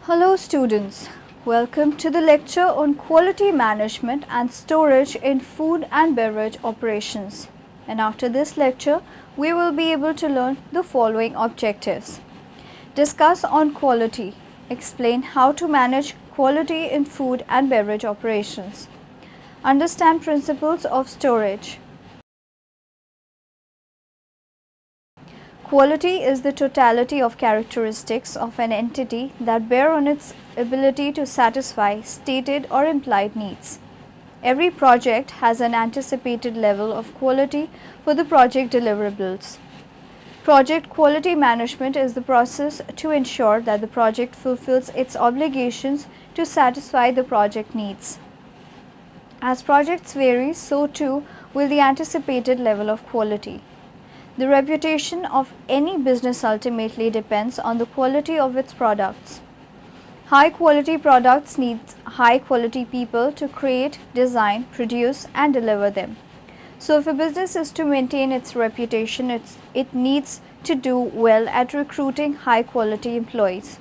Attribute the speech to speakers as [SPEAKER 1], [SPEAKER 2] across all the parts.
[SPEAKER 1] Hello students, welcome to the lecture on quality management and storage in food and beverage operations. And after this lecture, we will be able to learn the following objectives. Discuss on quality, explain how to manage quality in food and beverage operations. Understand principles of storage. Quality is the totality of characteristics of an entity that bear on its ability to satisfy stated or implied needs. Every project has an anticipated level of quality for the project deliverables. Project quality management is the process to ensure that the project fulfills its obligations to satisfy the project needs. As projects vary, so too will the anticipated level of quality. The reputation of any business ultimately depends on the quality of its products. High quality products need high quality people to create, design, produce and deliver them. So if a business is to maintain its reputation, it needs to do well at recruiting high quality employees.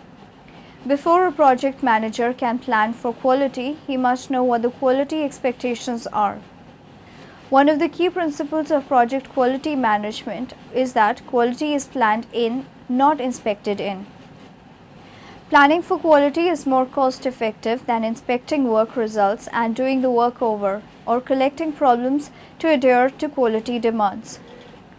[SPEAKER 1] Before a project manager can plan for quality, he must know what the quality expectations are. One of the key principles of project quality management is that quality is planned in, not inspected in. Planning for quality is more cost effective than inspecting work results and doing the work over or collecting problems to adhere to quality demands.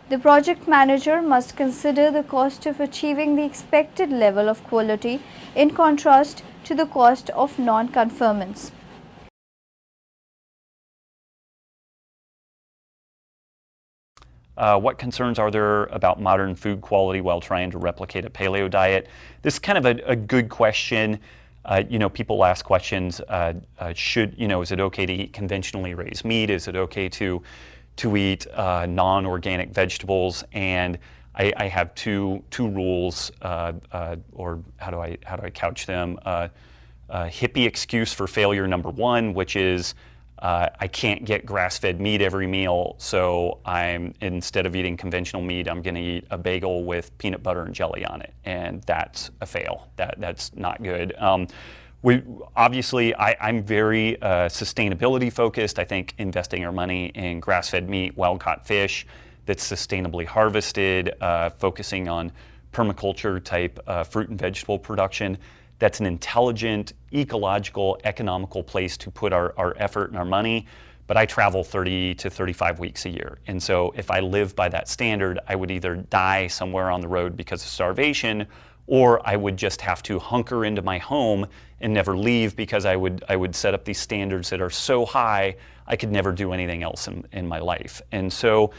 [SPEAKER 1] The project manager must consider the cost of achieving the expected level of quality in contrast to the cost of non-conformance.
[SPEAKER 2] What concerns are there about modern food quality while trying to replicate a paleo diet? This is kind of a good question. People ask questions, is it okay to eat conventionally raised meat? Is it okay to eat non-organic vegetables? And I have two rules, or how do I couch them? Hippie excuse for failure number one, which is I can't get grass-fed meat every meal, so instead of eating conventional meat, I'm going to eat a bagel with peanut butter and jelly on it, and that's a fail. That's not good. I'm very sustainability focused. I think investing our money in grass-fed meat, wild-caught fish that's sustainably harvested, focusing on permaculture type fruit and vegetable production. That's an intelligent, ecological, economical place to put our effort and our money. But I travel 30 to 35 weeks a year. And so if I live by that standard, I would either die somewhere on the road because of starvation, or I would just have to hunker into my home and never leave because I would set up these standards that are so high, I could never do anything else in my life. And so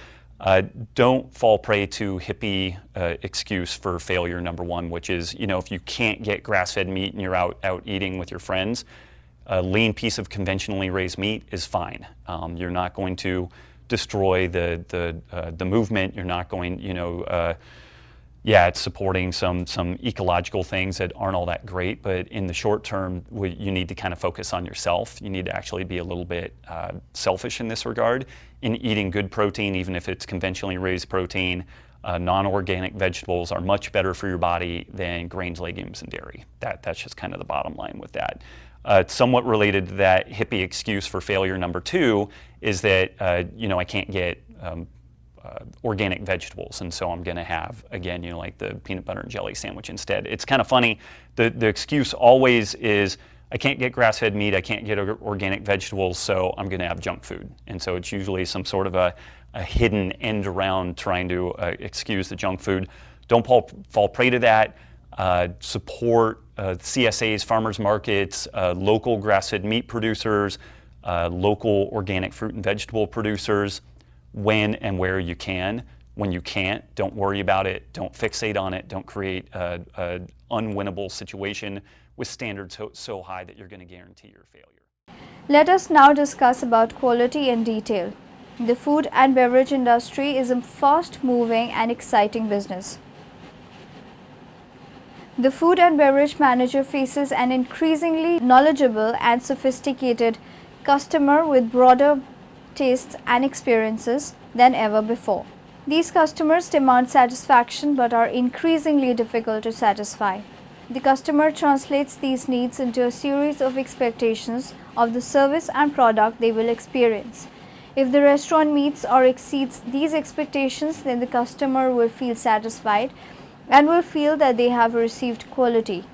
[SPEAKER 2] don't fall prey to hippie excuse for failure number one, which is, if you can't get grass-fed meat and you're out eating with your friends, a lean piece of conventionally raised meat is fine. You're not going to destroy the movement. You're not going, it's supporting some ecological things that aren't all that great, but in the short term, you need to kind of focus on yourself. You need to actually be a little bit selfish in this regard in eating good protein, even if it's conventionally raised protein. Non-organic vegetables are much better for your body than grains, legumes, and dairy. That's just kind of the bottom line with that. Somewhat related to that hippie excuse for failure number two is that, I can't get organic vegetables, and so I'm going to have, again, like the peanut butter and jelly sandwich instead. It's kind of funny. The excuse always is, I can't get grass-fed meat, I can't get organic vegetables, so I'm going to have junk food. And so it's usually some sort of a hidden end around trying to excuse the junk food. Don't fall prey to that. Support CSAs, farmers markets, local grass-fed meat producers, local organic fruit and vegetable producers, when and where you can. When you can't, don't worry about it. Don't fixate on it. Don't create an unwinnable situation with standards so high that you're going to guarantee your failure.
[SPEAKER 1] Let us now discuss about quality in detail. The food and beverage industry is a fast-moving and exciting business. The food and beverage manager faces an increasingly knowledgeable and sophisticated customer with broader tastes and experiences than ever before. These customers demand satisfaction but are increasingly difficult to satisfy. The customer translates these needs into a series of expectations of the service and product they will experience. If the restaurant meets or exceeds these expectations, then the customer will feel satisfied and will feel that they have received quality.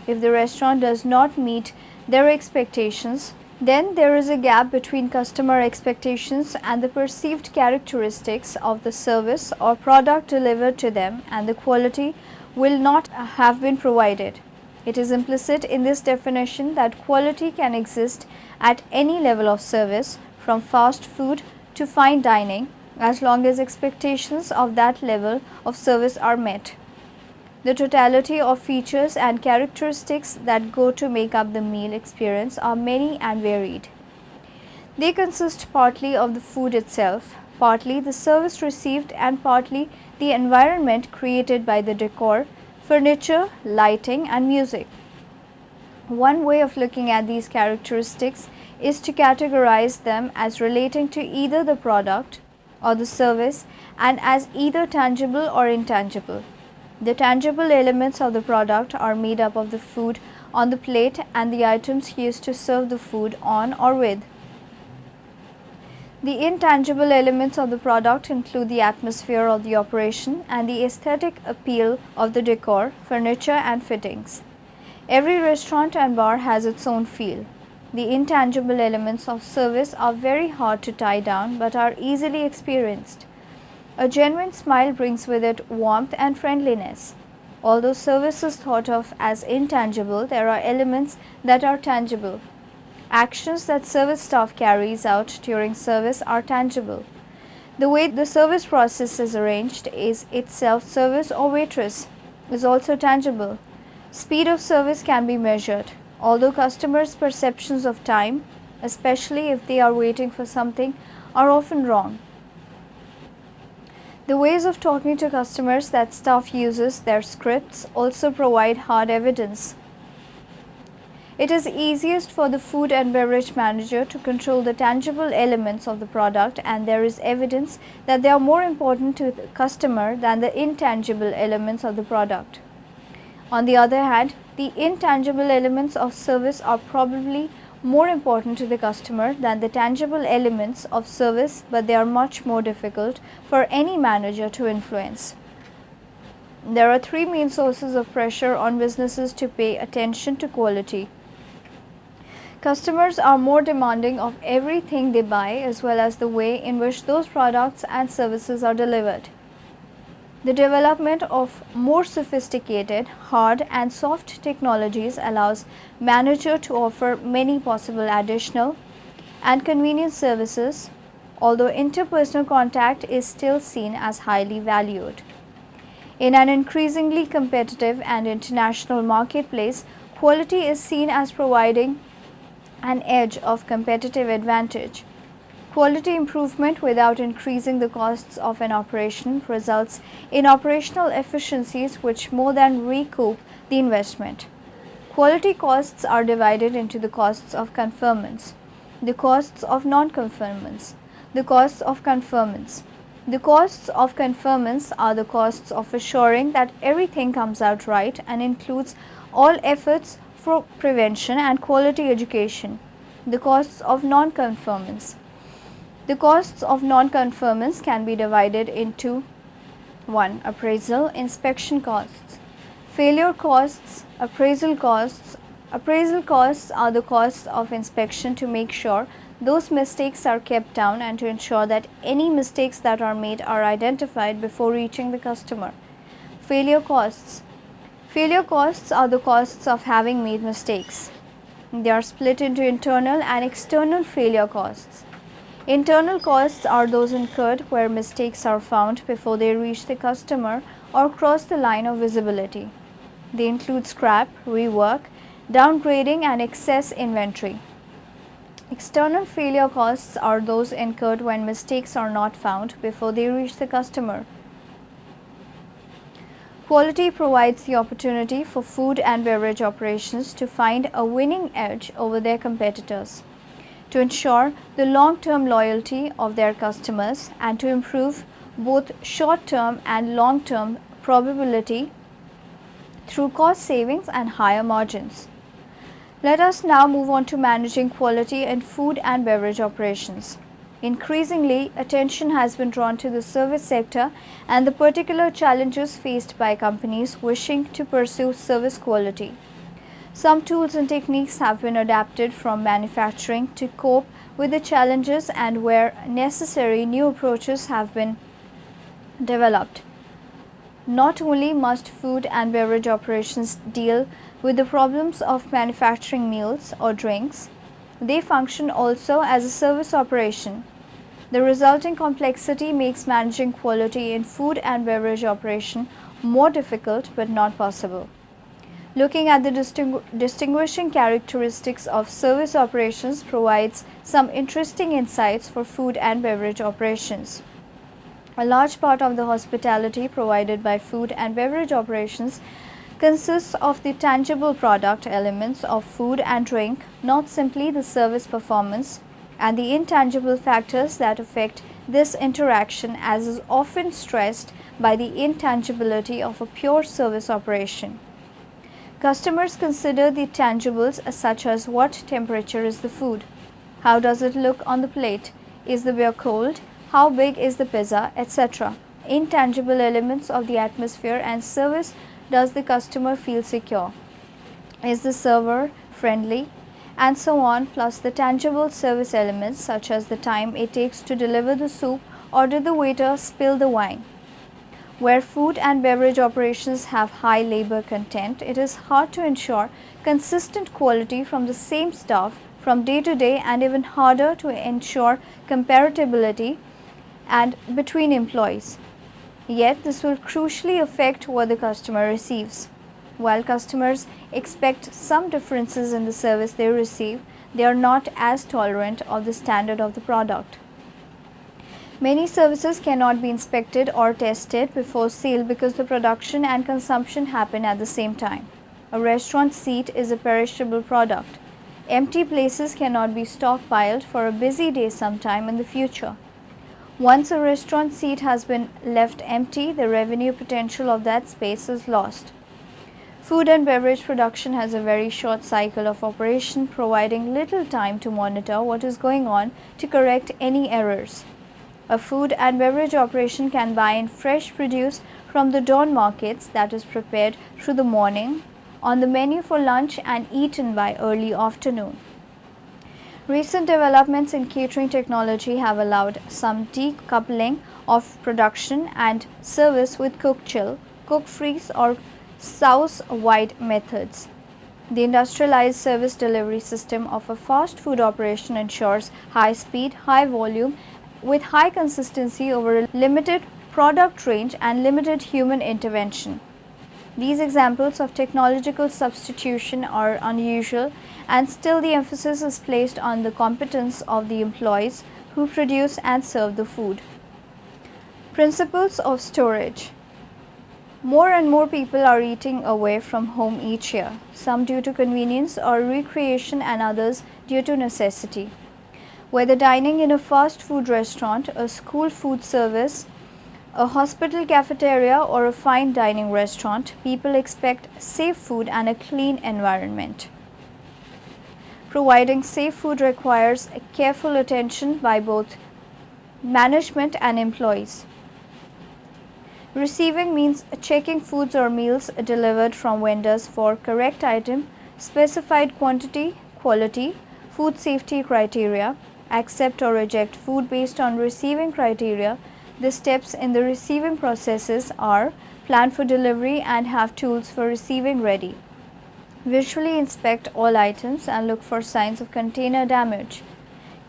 [SPEAKER 1] If the restaurant does not meet their expectations, then there is a gap between customer expectations and the perceived characteristics of the service or product delivered to them, and the quality will not have been provided. It is implicit in this definition that quality can exist at any level of service, from fast food to fine dining, as long as expectations of that level of service are met. The totality of features and characteristics that go to make up the meal experience are many and varied. They consist partly of the food itself, partly the service received, and partly the environment created by the decor, furniture, lighting, and music. One way of looking at these characteristics is to categorize them as relating to either the product or the service and as either tangible or intangible. The tangible elements of the product are made up of the food on the plate and the items used to serve the food on or with. The intangible elements of the product include the atmosphere of the operation and the aesthetic appeal of the decor, furniture, and fittings. Every restaurant and bar has its own feel. The intangible elements of service are very hard to tie down but are easily experienced. A genuine smile brings with it warmth and friendliness. Although service is thought of as intangible, there are elements that are tangible. Actions that service staff carries out during service are tangible. The way the service process is arranged is itself service or waitress is also tangible. Speed of service can be measured. Although customers' perceptions of time, especially if they are waiting for something, are often wrong. The ways of talking to customers that staff uses, their scripts, also provide hard evidence. It is easiest for the food and beverage manager to control the tangible elements of the product, and there is evidence that they are more important to the customer than the intangible elements of the product. On the other hand, the intangible elements of service are probably more important to the customer than the tangible elements of service, but they are much more difficult for any manager to influence. There are three main sources of pressure on businesses to pay attention to quality. Customers are more demanding of everything they buy, as well as the way in which those products and services are delivered. The development of more sophisticated, hard and soft technologies allows manager to offer many possible additional and convenient services, although interpersonal contact is still seen as highly valued. In an increasingly competitive and international marketplace, quality is seen as providing an edge of competitive advantage. Quality improvement without increasing the costs of an operation results in operational efficiencies which more than recoup the investment. Quality costs are divided into the costs of conformance, the costs of non-conformance, the costs of conformance. The costs of conformance are the costs of assuring that everything comes out right and includes all efforts for prevention and quality education. The costs of non-conformance. The costs of non-conformance can be divided into 1. Appraisal, inspection costs, failure costs, appraisal costs. Appraisal costs are the costs of inspection to make sure those mistakes are kept down and to ensure that any mistakes that are made are identified before reaching the customer. Failure costs. Failure costs are the costs of having made mistakes. They are split into internal and external failure costs. Internal costs are those incurred where mistakes are found before they reach the customer or cross the line of visibility. They include scrap, rework, downgrading, and excess inventory. External failure costs are those incurred when mistakes are not found before they reach the customer. Quality provides the opportunity for food and beverage operations to find a winning edge over their competitors, to ensure the long-term loyalty of their customers, and to improve both short-term and long-term profitability through cost savings and higher margins. Let us now move on to managing quality in food and beverage operations. Increasingly, attention has been drawn to the service sector and the particular challenges faced by companies wishing to pursue service quality. Some tools and techniques have been adapted from manufacturing to cope with the challenges, and where necessary, new approaches have been developed. Not only must food and beverage operations deal with the problems of manufacturing meals or drinks, they function also as a service operation. The resulting complexity makes managing quality in food and beverage operation more difficult but not possible. Looking at the distinguishing characteristics of service operations provides some interesting insights for food and beverage operations. A large part of the hospitality provided by food and beverage operations consists of the tangible product elements of food and drink, not simply the service performance, and the intangible factors that affect this interaction, as is often stressed by the intangibility of a pure service operation. Customers consider the tangibles such as what temperature is the food, how does it look on the plate, is the beer cold, how big is the pizza, etc. Intangible elements of the atmosphere and service. Does the customer feel secure? Is the server friendly? And so on, plus the tangible service elements such as the time it takes to deliver the soup or did the waiter spill the wine. Where food and beverage operations have high labor content, it is hard to ensure consistent quality from the same staff from day to day, and even harder to ensure comparability and between employees. Yet this will crucially affect what the customer receives. While customers expect some differences in the service they receive, they are not as tolerant of the standard of the product. Many services cannot be inspected or tested before sale because the production and consumption happen at the same time. A restaurant seat is a perishable product. Empty places cannot be stockpiled for a busy day sometime in the future. Once a restaurant seat has been left empty, the revenue potential of that space is lost. Food and beverage production has a very short cycle of operation, providing little time to monitor what is going on to correct any errors. A food and beverage operation can buy in fresh produce from the dawn markets that is prepared through the morning, on the menu for lunch and eaten by early afternoon. Recent developments in catering technology have allowed some decoupling of production and service with cook chill, cook freeze or sauce wide methods. The industrialized service delivery system of a fast food operation ensures high speed, high volume with high consistency over a limited product range and limited human intervention. These examples of technological substitution are unusual, and still the emphasis is placed on the competence of the employees who produce and serve the food. Principles of storage. More and more people are eating away from home each year, some due to convenience or recreation and others due to necessity. Whether dining in a fast food restaurant, a school food service, a hospital cafeteria or a fine dining restaurant, people expect safe food and a clean environment. Providing safe food requires careful attention by both management and employees. Receiving means checking foods or meals delivered from vendors for correct item, specified quantity, quality, food safety criteria, accept or reject food based on receiving criteria. The steps in the receiving processes are plan for delivery and have tools for receiving ready. Visually inspect all items and look for signs of container damage.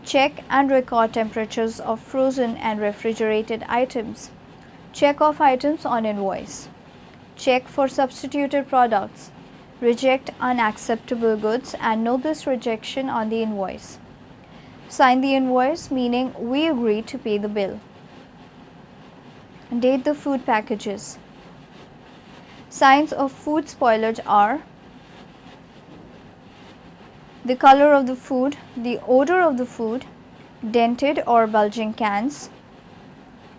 [SPEAKER 1] Check and record temperatures of frozen and refrigerated items. Check off items on invoice. Check for substituted products. Reject unacceptable goods and note this rejection on the invoice. Sign the invoice, meaning we agree to pay the bill. Date the food packages. Signs of food spoilage are the color of the food, the odor of the food, dented or bulging cans,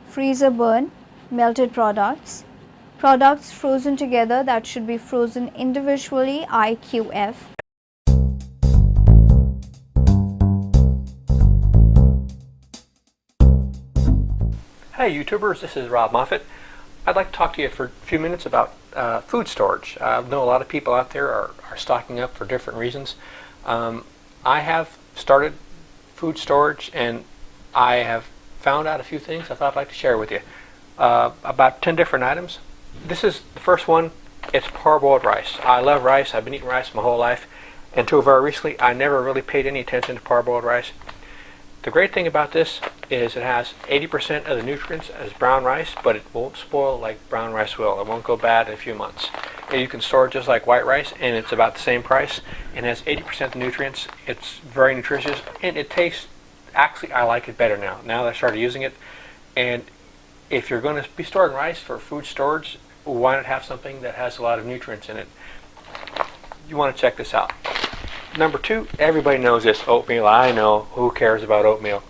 [SPEAKER 1] freezer burn, melted products, Products frozen together that should be frozen individually, IQF.
[SPEAKER 3] Hey YouTubers, this is Rob Moffett. I'd like to talk to you for a few minutes about food storage. I know a lot of people out there are stocking up for different reasons. I have started food storage and I have found out a few things I thought I'd like to share with you. About 10 different items. This is the first one. It's parboiled rice. I love rice. I've been eating rice my whole life. Until very recently, I never really paid any attention to parboiled rice. The great thing about this is it has 80% of the nutrients as brown rice, but it won't spoil like brown rice will. It won't go bad in a few months. And you can store it just like white rice, and it's about the same price, and has 80% of the nutrients. It's very nutritious, and it tastes, actually I like it better now that I started using it. And if you're going to be storing rice for food storage, why not have something that has a lot of nutrients in it? You want to check this out. Number two, everybody knows this, oatmeal. I know, who cares about oatmeal?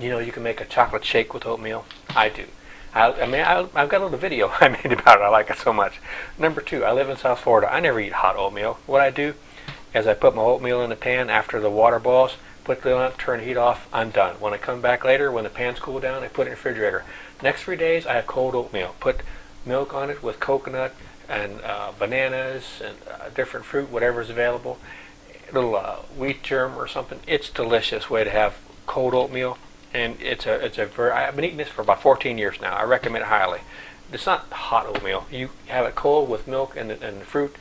[SPEAKER 3] You know, you can make a chocolate shake with oatmeal. I do. I've got a little video I made about it. I like it so much. Number two, I live in South Florida. I never eat hot oatmeal. What I do is I put my oatmeal in the pan after the water boils, put it on, turn the heat off, I'm done. When I come back later, when the pan's cooled down, I put it in the refrigerator. Next 3 days, I have cold oatmeal. Put milk on it with coconut and bananas and different fruit, whatever's available. A little wheat germ or something. It's a delicious way to have cold oatmeal, and it's a very. I've been eating this for about 14 years now. I recommend it highly. It's not hot oatmeal. You have it cold with milk and fruit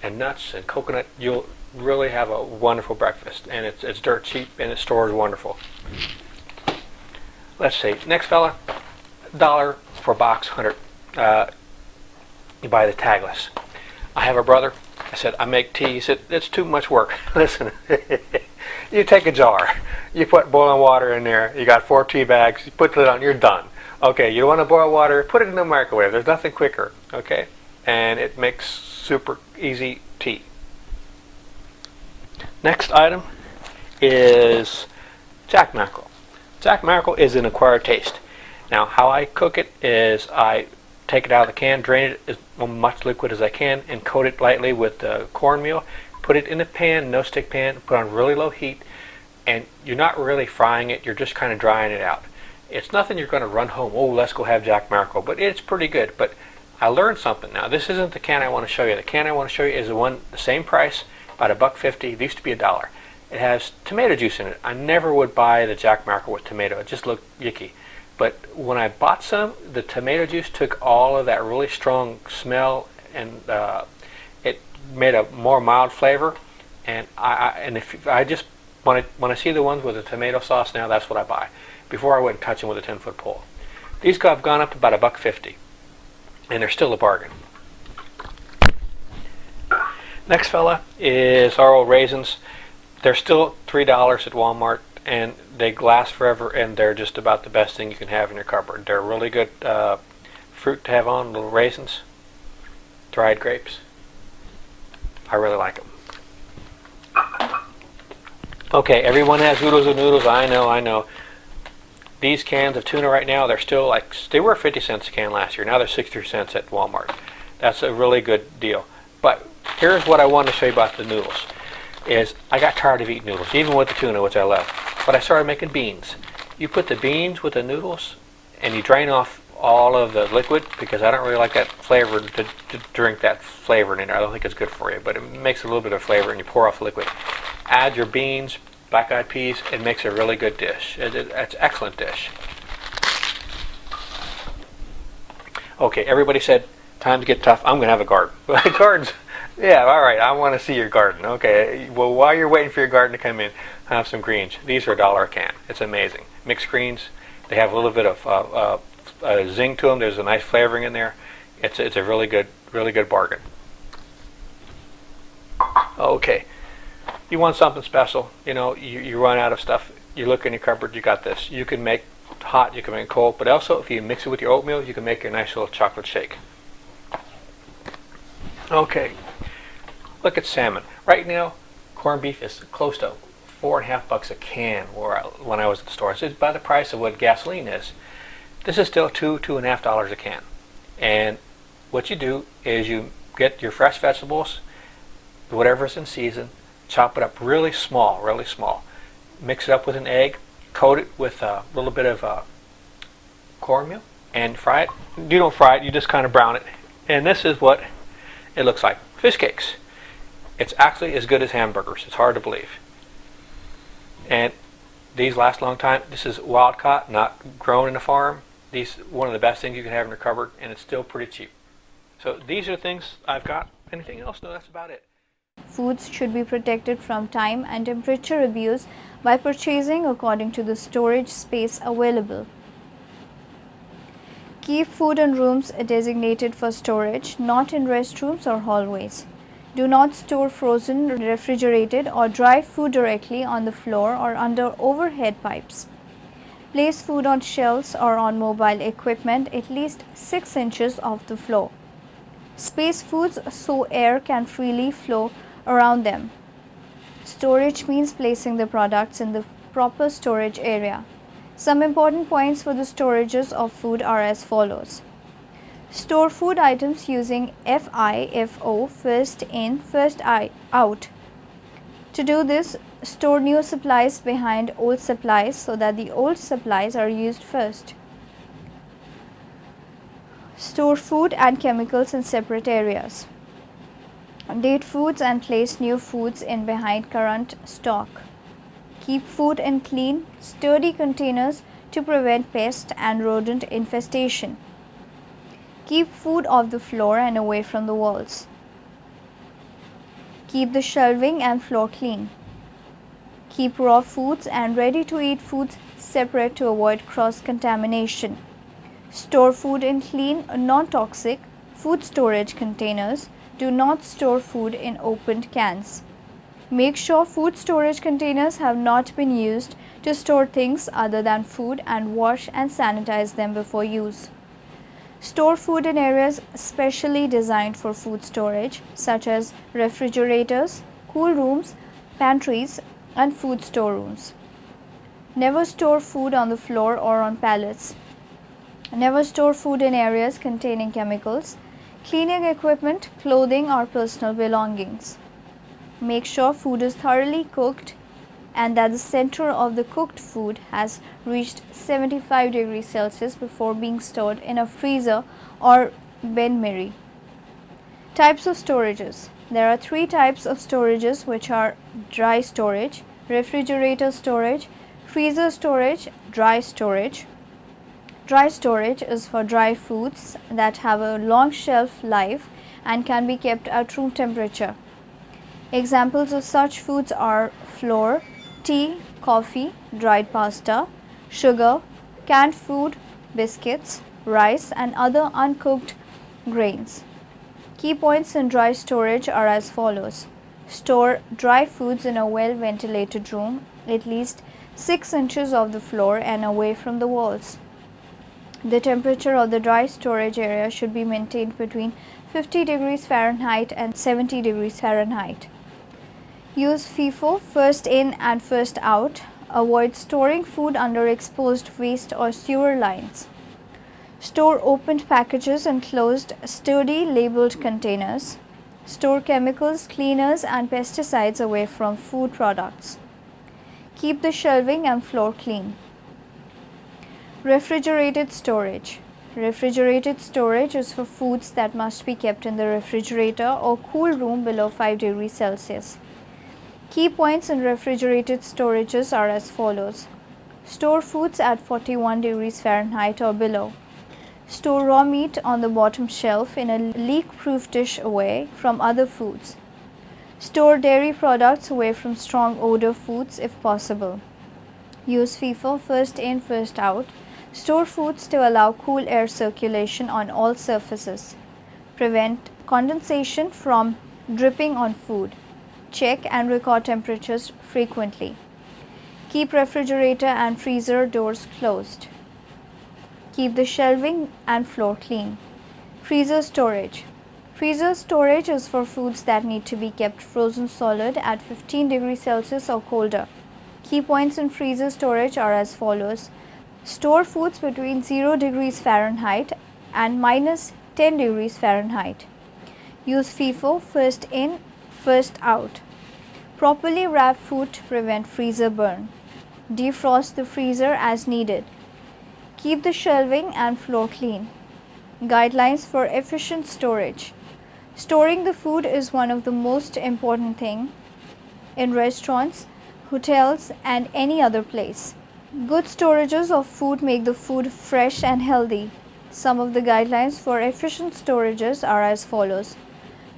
[SPEAKER 3] and nuts and coconut. You'll really have a wonderful breakfast, and it's dirt cheap and it stores wonderful. Let's see. Next fella, $1 for a box, 100. You buy the tagless. I have a brother. I said, I make tea. He said, it's too much work. Listen, you take a jar, you put boiling water in there, you got 4 tea bags, you put the lid on, you're done. Okay, you want to boil water, put it in the microwave. There's nothing quicker, okay? And it makes super easy tea. Next item is jack mackerel. Jack mackerel is an acquired taste. Now, how I cook it is I take it out of the can, drain it as much liquid as I can, and coat it lightly with cornmeal. Put it in a pan, no stick pan, put on really low heat, and you're not really frying it, you're just kind of drying it out. It's nothing you're going to run home, oh, let's go have jack mackerel, but it's pretty good. But I learned something now. This isn't the can I want to show you. The can I want to show you is the same price, about $1.50. It used to be $1. It has tomato juice in it. I never would buy the jack mackerel with tomato. It just looked yucky. But when I bought some, the tomato juice took all of that really strong smell and it made a more mild flavor. And if I just when I see the ones with the tomato sauce now, that's what I buy. Before I wouldn't touch them with a 10-foot pole. These have gone up to about $1.50, and they're still a bargain. Next fella is our old raisins. They're still $3 at Walmart, and they last forever, and they're just about the best thing you can have in your cupboard. They're really good fruit to have on, little raisins, dried grapes. I really like them. Okay, everyone has oodles and noodles. I know. These cans of tuna right now, they're still they were 50 cents a can last year. Now they're 63 cents at Walmart. That's a really good deal. But here's what I want to show you about the noodles. Is I got tired of eating noodles, even with the tuna, which I love. But I started making beans. You put the beans with the noodles, and you drain off all of the liquid, because I don't really like that flavor, to drink that flavor in it. I don't think it's good for you, but it makes a little bit of flavor, and you pour off the liquid. Add your beans, black-eyed peas, it makes a really good dish. It's an excellent dish. Okay, everybody said, times get tough, I'm going to have a garden. Gardens, yeah, all right, I want to see your garden. Okay, well, while you're waiting for your garden to come in, have some greens. These are $1 a can. It's amazing. Mixed greens, they have a little bit of zing to them. There's a nice flavoring in there. It's a really good bargain. Okay. You want something special, you run out of stuff, you look in your cupboard, you got this. You can make hot, you can make cold, but also if you mix it with your oatmeal, you can make a nice little chocolate shake. Okay, look at salmon. Right now, corned beef is close to $4.50 a can when I was at the store. It's about the price of what gasoline is. This is still $2.50 a can. And what you do is you get your fresh vegetables, whatever's in season, chop it up really small, mix it up with an egg, coat it with a little bit of cornmeal, and fry it. You don't fry it, you just kind of brown it. And this is what it looks like. Fish cakes. It's actually as good as hamburgers. It's hard to believe. And these last a long time. This is wild caught, not grown in a farm. These one of the best things you can have in your cupboard, and it's still pretty cheap. So these are the things I've got. Anything else? No, that's about it.
[SPEAKER 1] Foods should be protected from time and temperature abuse by purchasing according to the storage space available. Keep food in rooms designated for storage, not in restrooms or hallways. Do not store frozen, refrigerated, or dry food directly on the floor or under overhead pipes. Place food on shelves or on mobile equipment at least 6 inches off the floor. Space foods so air can freely flow around them. Storage means placing the products in the proper storage area. Some important points for the storages of food are as follows. Store food items using FIFO, first in, first out. To do this, store new supplies behind old supplies so that the old supplies are used first. Store food and chemicals in separate areas. Date foods and place new foods in behind current stock. Keep food in clean, sturdy containers to prevent pest and rodent infestation. Keep food off the floor and away from the walls. Keep the shelving and floor clean. Keep raw foods and ready-to-eat foods separate to avoid cross-contamination. Store food in clean, non-toxic food storage containers. Do not store food in opened cans. Make sure food storage containers have not been used to store things other than food and wash and sanitize them before use. Store food in areas specially designed for food storage, such as refrigerators, cool rooms, pantries, and food storerooms. Never store food on the floor or on pallets. Never store food in areas containing chemicals, cleaning equipment, clothing, or personal belongings. Make sure food is thoroughly cooked and that the center of the cooked food has reached 75 degrees Celsius before being stored in a freezer or bain-marie. Types of storages. There are 3 types of storages, which are dry storage, refrigerator storage, freezer storage, dry storage. Dry storage is for dry foods that have a long shelf life and can be kept at room temperature. Examples of such foods are flour, tea, coffee, dried pasta, sugar, canned food, biscuits, rice, and other uncooked grains. Key points in dry storage are as follows. Store dry foods in a well-ventilated room, at least 6 inches off the floor and away from the walls. The temperature of the dry storage area should be maintained between 50 degrees Fahrenheit and 70 degrees Fahrenheit. Use FIFO, first in and first out. Avoid storing food under exposed waste or sewer lines. Store opened packages in closed, sturdy, labeled containers. Store chemicals, cleaners, and pesticides away from food products. Keep the shelving and floor clean. Refrigerated storage. Refrigerated storage is for foods that must be kept in the refrigerator or cool room below 5 degrees Celsius. Key points in refrigerated storages are as follows. Store foods at 41 degrees Fahrenheit or below. Store raw meat on the bottom shelf in a leak-proof dish away from other foods. Store dairy products away from strong odor foods if possible. Use FIFO, first in, first out. Store foods to allow cool air circulation on all surfaces. Prevent condensation from dripping on food. Check and record temperatures frequently. Keep refrigerator and freezer doors closed. Keep the shelving and floor clean. Freezer storage. Freezer storage is for foods that need to be kept frozen solid at 15 degrees Celsius or colder. Key points in freezer storage are as follows. Store foods between 0 degrees Fahrenheit and minus 10 degrees Fahrenheit. Use FIFO, first in, first out. Properly wrap food to prevent freezer burn. Defrost the freezer as needed. Keep the shelving and floor clean. Guidelines for efficient storage. Storing the food is one of the most important things in restaurants, hotels, and any other place. Good storages of food make the food fresh and healthy. Some of the guidelines for efficient storages are as follows.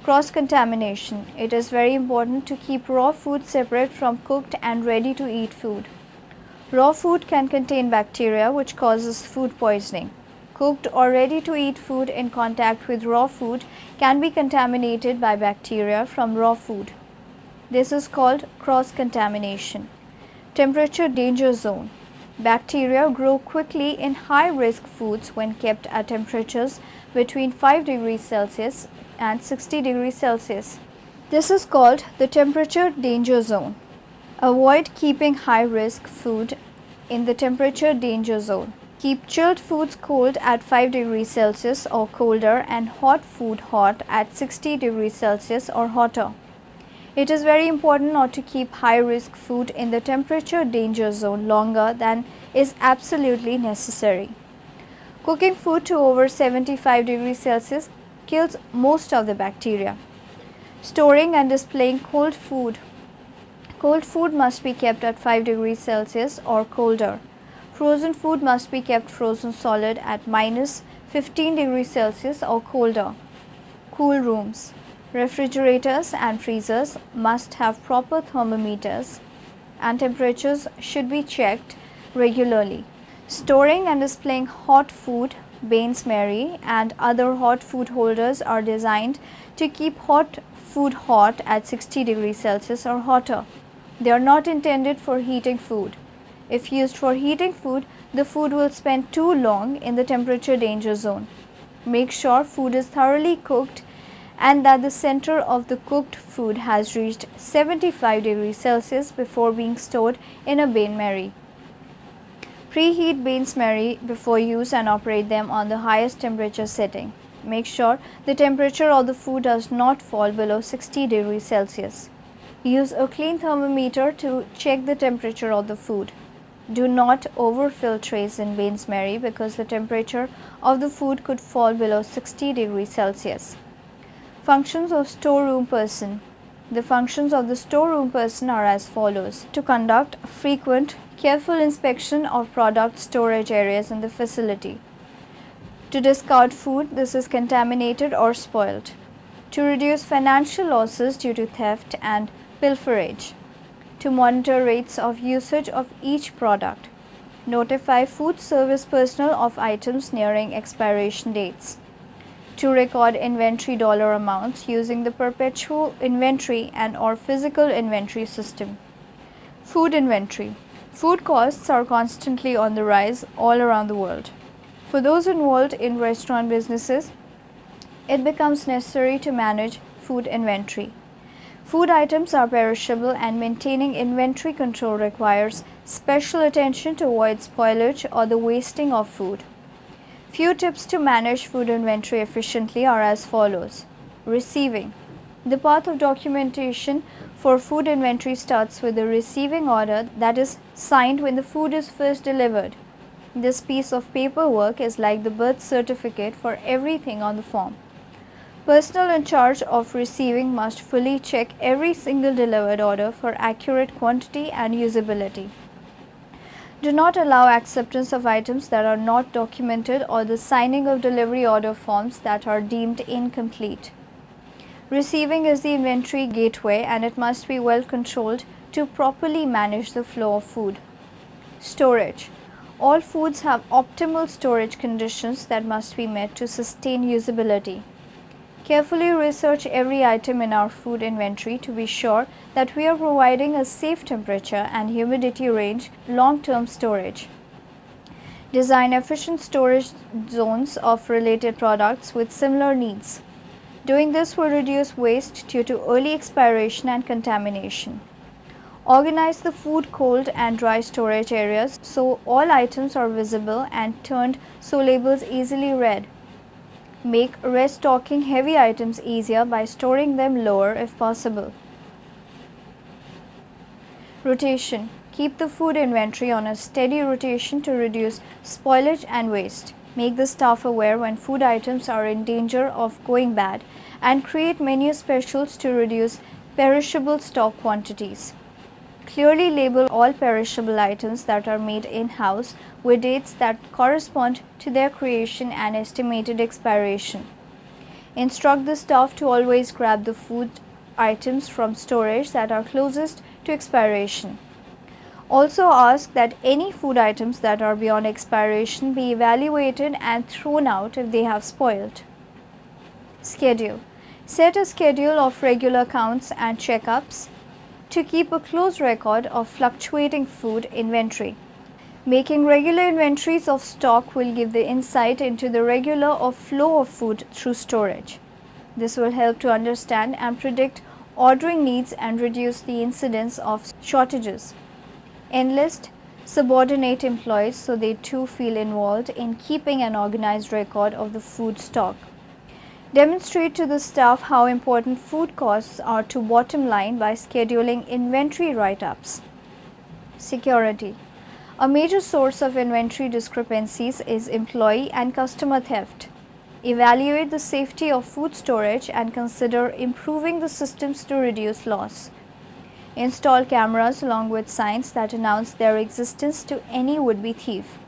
[SPEAKER 1] Cross-contamination. It is very important to keep raw food separate from cooked and ready-to-eat food. Raw food can contain bacteria which causes food poisoning. Cooked or ready-to-eat food in contact with raw food can be contaminated by bacteria from raw food. This is called cross-contamination. Temperature danger zone. Bacteria grow quickly in high-risk foods when kept at temperatures between 5 degrees Celsius and 60 degrees Celsius. This is called the temperature danger zone. Avoid keeping high-risk food in the temperature danger zone. Keep chilled foods cold at 5 degrees Celsius or colder and hot food hot at 60 degrees Celsius or hotter. It is very important not to keep high-risk food in the temperature danger zone longer than is absolutely necessary. Cooking food to over 75 degrees Celsius kills most of the bacteria. Storing and displaying cold food. Cold food must be kept at 5 degrees Celsius or colder. Frozen food must be kept frozen solid at minus 15 degrees Celsius or colder. Cool rooms. Refrigerators and freezers must have proper thermometers and temperatures should be checked regularly. Storing and displaying hot food, Baines Mary and other hot food holders are designed to keep hot food hot at 60 degrees Celsius or hotter. They are not intended for heating food. If used for heating food, the food will spend too long in the temperature danger zone. Make sure food is thoroughly cooked and that the center of the cooked food has reached 75 degrees Celsius before being stored in a Bain Marie. Preheat Bain Marie before use and operate them on the highest temperature setting. Make sure the temperature of the food does not fall below 60 degrees Celsius. Use a clean thermometer to check the temperature of the food. Do not overfill trays in Bain Marie because the temperature of the food could fall below 60 degrees Celsius. Functions of storeroom person. The functions of the storeroom person are as follows. To conduct frequent, careful inspection of product storage areas in the facility. To discard food this is contaminated or spoiled. To reduce financial losses due to theft and pilferage. To monitor rates of usage of each product. Notify food service personnel of items nearing expiration dates. To record inventory dollar amounts using the perpetual inventory and or physical inventory system. Food inventory. Food costs are constantly on the rise all around the world. For those involved in restaurant businesses, it becomes necessary to manage food inventory. Food items are perishable and maintaining inventory control requires special attention to avoid spoilage or the wasting of food. Few tips to manage food inventory efficiently are as follows. Receiving. The path of documentation for food inventory starts with the receiving order that is signed when the food is first delivered. This piece of paperwork is like the birth certificate for everything on the form. Personnel in charge of receiving must fully check every single delivered order for accurate quantity and usability. Do not allow acceptance of items that are not documented or the signing of delivery order forms that are deemed incomplete. Receiving is the inventory gateway and it must be well controlled to properly manage the flow of food. Storage. All foods have optimal storage conditions that must be met to sustain usability. Carefully research every item in our food inventory to be sure that we are providing a safe temperature and humidity range long-term storage. Design efficient storage zones of related products with similar needs. Doing this will reduce waste due to early expiration and contamination. Organize the food cold and dry storage areas so all items are visible and turned so labels easily read. Make restocking heavy items easier by storing them lower if possible. Rotation. Keep the food inventory on a steady rotation to reduce spoilage and waste. Make the staff aware when food items are in danger of going bad and create menu specials to reduce perishable stock quantities. Clearly label all perishable items that are made in-house with dates that correspond to their creation and estimated expiration. Instruct the staff to always grab the food items from storage that are closest to expiration. Also ask that any food items that are beyond expiration be evaluated and thrown out if they have spoiled. Schedule. Set a schedule of regular counts and checkups to keep a close record of fluctuating food inventory. Making regular inventories of stock will give the insight into the regular or flow of food through storage. This will help to understand and predict ordering needs and reduce the incidence of shortages. Enlist subordinate employees so they too feel involved in keeping an organized record of the food stock. Demonstrate to the staff how important food costs are to bottom line by scheduling inventory write-ups. Security. A major source of inventory discrepancies is employee and customer theft. Evaluate the safety of food storage and consider improving the systems to reduce loss. Install cameras along with signs that announce their existence to any would-be thief.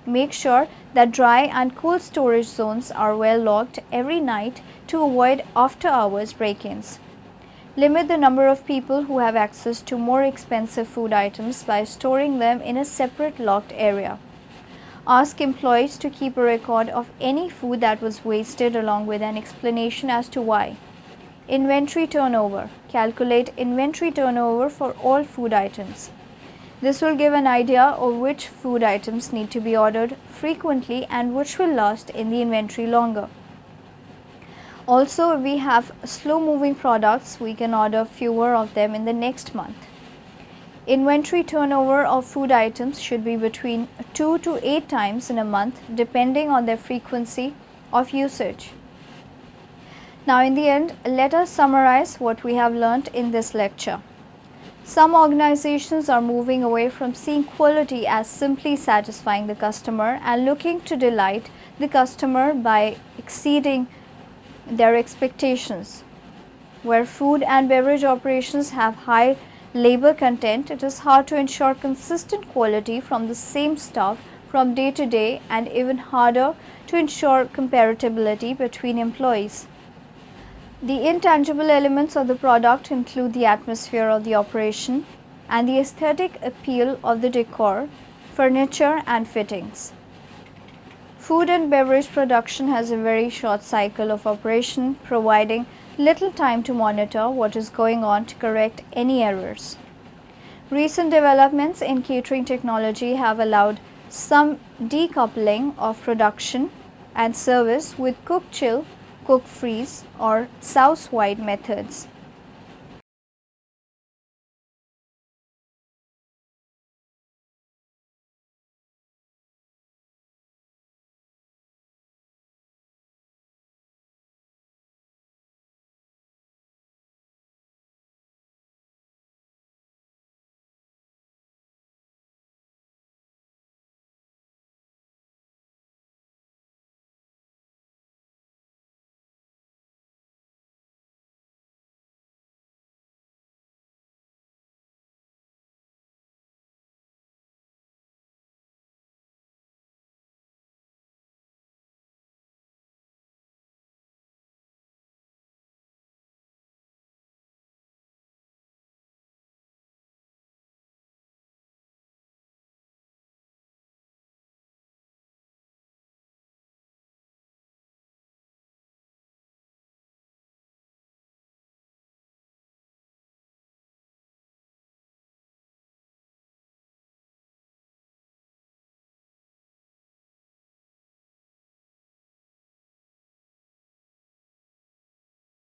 [SPEAKER 1] Make sure that dry and cool storage zones are well locked every night to avoid after-hours break-ins. Limit the number of people who have access to more expensive food items by storing them in a separate locked area. Ask employees to keep a record of any food that was wasted along with an explanation as to why. Inventory turnover. Calculate inventory turnover for all food items. This will give an idea of which food items need to be ordered frequently and which will last in the inventory longer. Also, if we have slow-moving products, we can order fewer of them in the next month. Inventory turnover of food items should be between 2 to 8 times in a month depending on their frequency of usage. Now in the end, let us summarize what we have learnt in this lecture. Some organizations are moving away from seeing quality as simply satisfying the customer and looking to delight the customer by exceeding their expectations. Where food and beverage operations have high labor content, it is hard to ensure consistent quality from the same staff from day to day and even harder to ensure comparability between employees. The intangible elements of the product include the atmosphere of the operation and the aesthetic appeal of the decor, furniture and fittings. Food and beverage production has a very short cycle of operation, providing little time to monitor what is going on to correct any errors. Recent developments in catering technology have allowed some decoupling of production and service with cook chill, cook freeze or South-wide methods.